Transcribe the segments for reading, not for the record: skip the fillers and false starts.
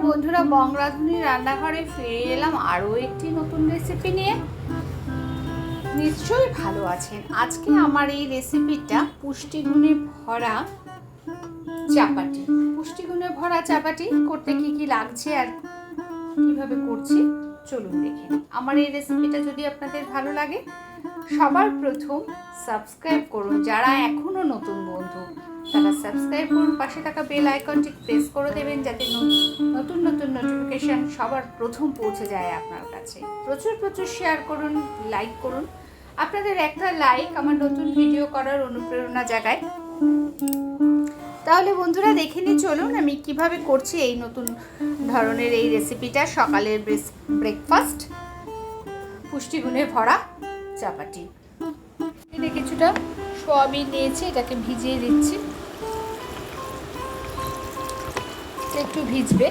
বন্ধুরা, বংরাধুনি রান্নাঘরে ফিরে এলাম আরও একটি নতুন রেসিপি নিয়ে। নিশ্চয়ই ভালো আছেন। আজকে আমার এই রেসিপিটা পুষ্টিগুণে ভরা চাপাটি। পুষ্টিগুণে ভরা চাপাটি করতে কি কি লাগছে আর কিভাবে করছি চলুন দেখে নিই। আমার এই রেসিপিটা যদি আপনাদের ভালো লাগে সবার প্রথম সাবস্ক্রাইব করুন। যারা এখনো নতুন বন্ধু তারা সাবস্ক্রাইব করুন, পাশে থাকা বেল আইকনটি প্রেস করে দেবেন যাতে নতুন নতুন নোটিফিকেশান সবার প্রথম পৌঁছে যায় আপনার কাছে। প্রচুর প্রচুর শেয়ার করুন, লাইক করুন। আপনাদের একটা লাইক আমার নতুন ভিডিও করার অনুপ্রেরণা জাগায়। তাহলে বন্ধুরা দেখে নিই, চলুন আমি কিভাবে করছি এই নতুন ধরনের এই রেসিপিটা। সকালের ব্রেকফাস্ট পুষ্টিগুণে ভরা চাপাটি। এখানে কিছুটা সয়াবিন নিয়েছি, এটাকে ভিজিয়ে দিচ্ছি। একটু ভিজবে।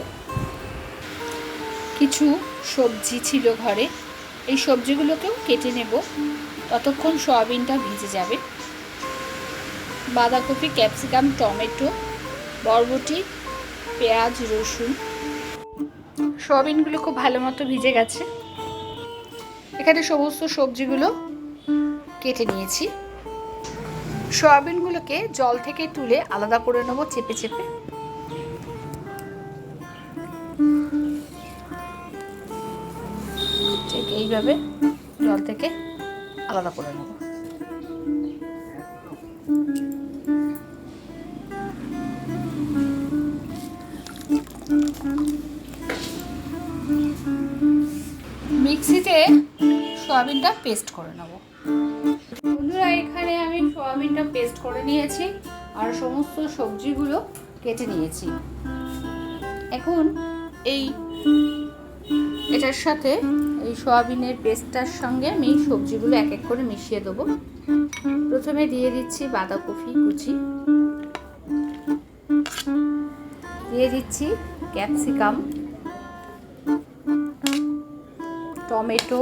কিছু সবজি ছিল ঘরে, এই সবজিগুলোকেও কেটে নেব, ততক্ষণ সয়াবিনটা ভিজে যাবে। বাঁধাকপি, ক্যাপসিকাম, টমেটো, বরবটি, পেঁয়াজ, রসুন। সয়াবিনগুলো খুব ভালো মতো ভিজে গেছে। এখানে সমস্ত সবজিগুলো কেটে নিয়েছি। সয়াবিনগুলোকে জল থেকে তুলে আলাদা করে নেব চেপে চেপে। ঠিক এইভাবে জল থেকে আলাদা করে নেব। মিক্সিতে সয়াবিনটা পেস্ট করে নেব। বন্ধুরা, এখানে আমি সয়াবিনটা পেস্ট করে নিয়েছি আর সমস্ত সবজিগুলো কেটে নিয়েছি। এখন এটার সাথে এই সয়াবিনের পেস্টটার সঙ্গে আমি সবজিগুলো এক এক করে মিশিয়ে দেবো। প্রথমে দিয়ে দিচ্ছি বাঁধাকপি কুচি, দিয়ে দিচ্ছি ক্যাপসিকাম, টমেটো,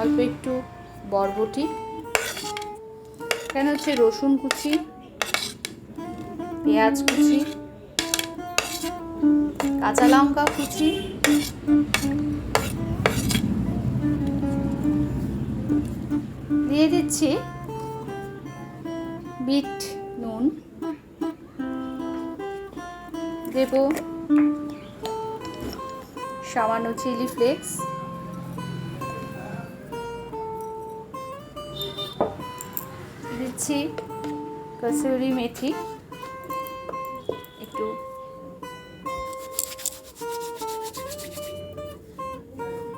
অল্প একটু বরবটি, এখানে হচ্ছে রসুন কুচি, পেঁয়াজ কুচি, কাঁচা লঙ্কা কুচি, দিয়ে দিচ্ছি বিট নুন, দেব সামান্য চিলি ফ্লেক্স, দিচ্ছি কসুরি মেথি, একটু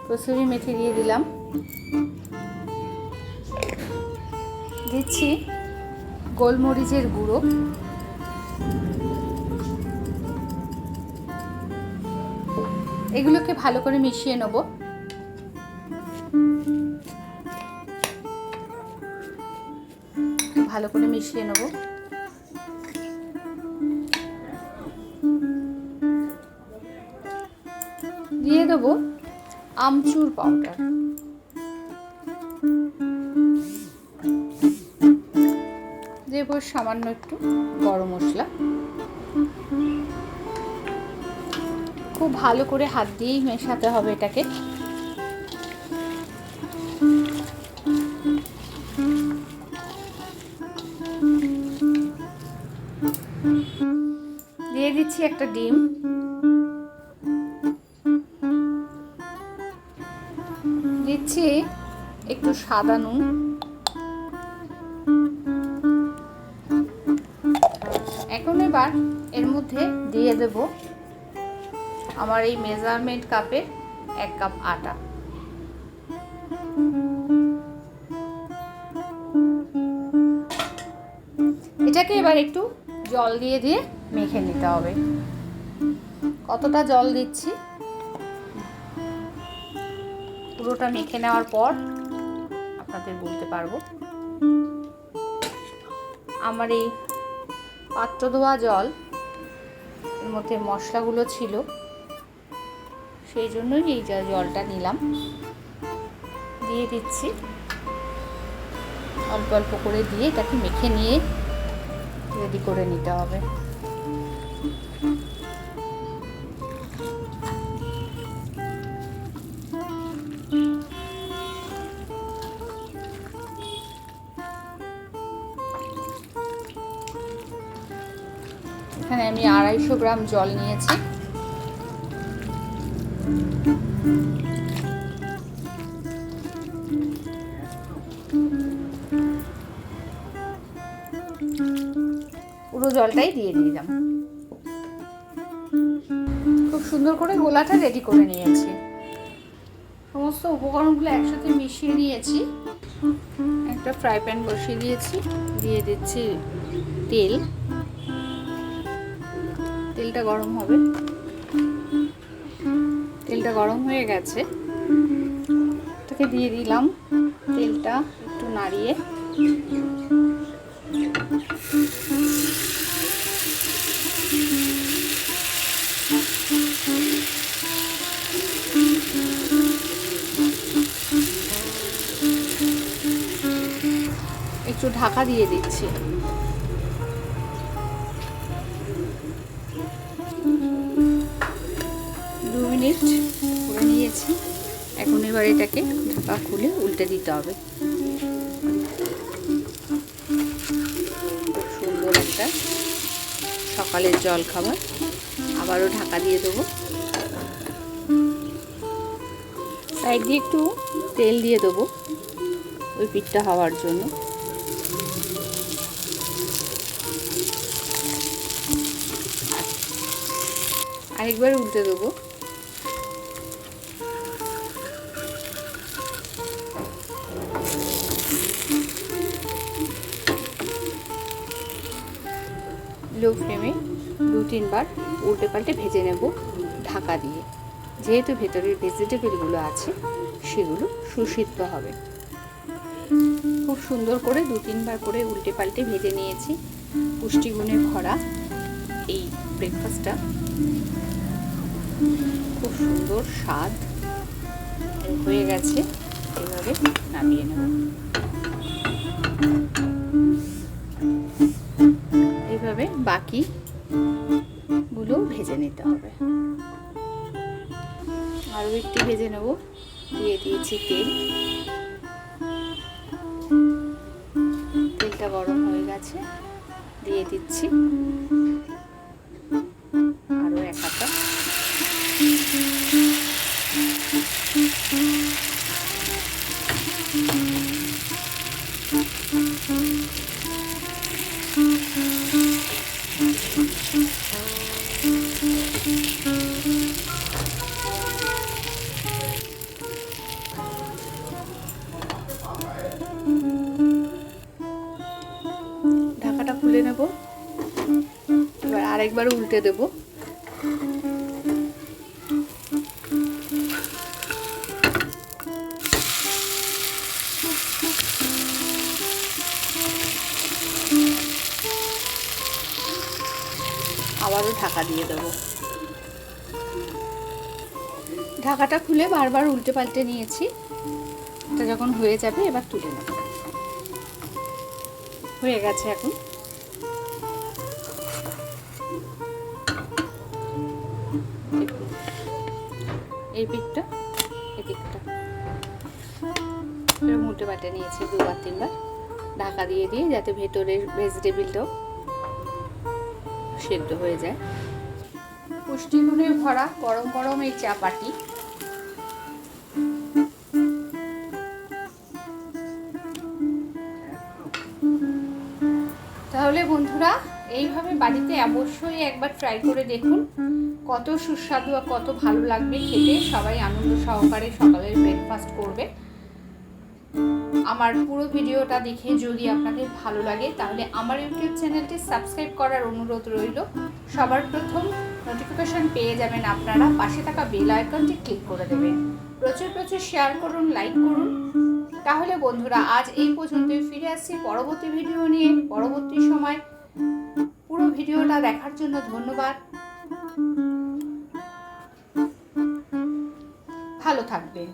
কসুরি মেথি দিয়ে দিলাম, দিচ্ছি গোলমরিচের গুঁড়ো, এগুলোকে ভালো করে মিশিয়ে নেব। ভালো করে মিশিয়ে নেব। দিয়ে দেব আমচুর পাউডার, দেব সামান্য একটু গরম মশলা। খুব ভালো করে হাত দিয়েই মেশাতে হবে এটাকে। দিয়ে দিচ্ছি একটা ডিম, দিচ্ছি একটু সাদা নুন, এখন এবার এর মধ্যে দিয়ে দেব আমার এই মেজারমেন্ট কাপে 1 কাপ আটা। এটাকে এবার একটু জল দিয়ে দিয়ে মেখে নিতে হবে। কতটা জল দিচ্ছি পুরোটা মেখে নেওয়ার পর আপনাদের বলতে পারবো। আমার এই পাত্র ধোয়া জল, এর মধ্যে মশলাগুলো ছিল, সেই জন্যই এই জলটা নিলাম। দিয়ে দিচ্ছি অল্প অল্প করে, দিয়ে এটাকে মেখে নিয়ে রেডি করে নিতে হবে। এখানে আমি 250 গ্রাম জল নিয়েছি। পুরো জলটাই দিয়ে দিলাম। খুব সুন্দর করে গোলাটা রেডি করে নিয়েছি। সমস্ত উপকরণগুলো একসাথে মিশিয়ে নিয়েছি। একটা ফ্রাই প্যান বসিয়ে দিয়েছি, দিয়ে দিচ্ছি তেল। তেলটা গরম হবে। তেলটা গরম হয়ে গেছে, তাকে দিয়ে দিলাম। তেলটা একটু নাড়িয়ে একটু ঢাকা দিয়ে দিচ্ছি। 2 মিনিট করে নিয়েছি। এখন এবার এটাকে ঢাকা খুলে উল্টে দিতে হবে। খুব সুন্দর একটা সকালের জল খাবার। আবারও ঢাকা দিয়ে দেবো। সাইড দিয়ে একটু তেল দিয়ে দেবো ওই পিঠটা হওয়ার জন্য। আরেকবার উল্টে দেবো। লো ফ্লেমে 2-3 বার উল্টে পাল্টে ভেজে নেব ঢাকা দিয়ে, যেহেতু ভেতরের ভেজিটেবলগুলো আছে সেগুলো সুসিদ্ধ হবে। খুব সুন্দর করে 2-3 বার করে উল্টে পাল্টে ভেজে নিয়েছি। পুষ্টিগুণে ভরা এই ব্রেকফাস্টটা খুব সুন্দর স্বাদ হয়ে গেছে। এভাবে নামিয়ে নেব। এইভাবে বাকিগুলো ভেজে নিতে হবে। আরও একটু ভেজে নেব। দিয়ে দিয়েছি তেল। তেলটা গরম হয়ে গেছে, দিয়ে দিচ্ছি আরও 1 হাতা। ঢাকাটা খুলে নেব। এবার আরেকবার উল্টে দেব। আবারও ঢাকা দিয়ে দেব। ঢাকাটা খুলে বারবার উল্টে পাল্টে নিয়েছি। এটা যখন হয়ে যাবে এবার তুলে নেব। হয়ে গেছে। এখন এই পিঠটা এদিকটা উল্টে পাল্টে নিয়েছি 2-3 বার ঢাকা দিয়ে দিয়ে, যাতে ভেতরের ভেজিটেবলটাও সেদ্ধ হয়ে যায়। পুষ্টিগুণে ভরা গরম গরম এই চাপাটি তাহলে বন্ধুরা এইভাবে বাড়িতে অবশ্যই একবার ট্রাই করে দেখুন। কত সুস্বাদু আর কত ভালো লাগবে খেতে। সবাই আনন্দ সহকারে সকালের ব্রেকফাস্ট করবে। আমার পুরো ভিডিওটা দেখে যদি আপনাদের ভালো লাগে তাহলে আমার ইউটিউব চ্যানেলটি সাবস্ক্রাইব করার অনুরোধ রইল। সবার প্রথম নোটিফিকেশন পেয়ে যাবেন আপনারা। পাশে থাকা বেল আইকনটি ক্লিক করে দেবেন। প্রচুর প্রচুর শেয়ার করুন, লাইক করুন। তাহলে বন্ধুরা আজ এই পর্যন্তই। ফিরে আসছি পরবর্তী ভিডিও নিয়ে পরবর্তী সময়। পুরো ভিডিওটা দেখার জন্য ধন্যবাদ। ভালো থাকবেন।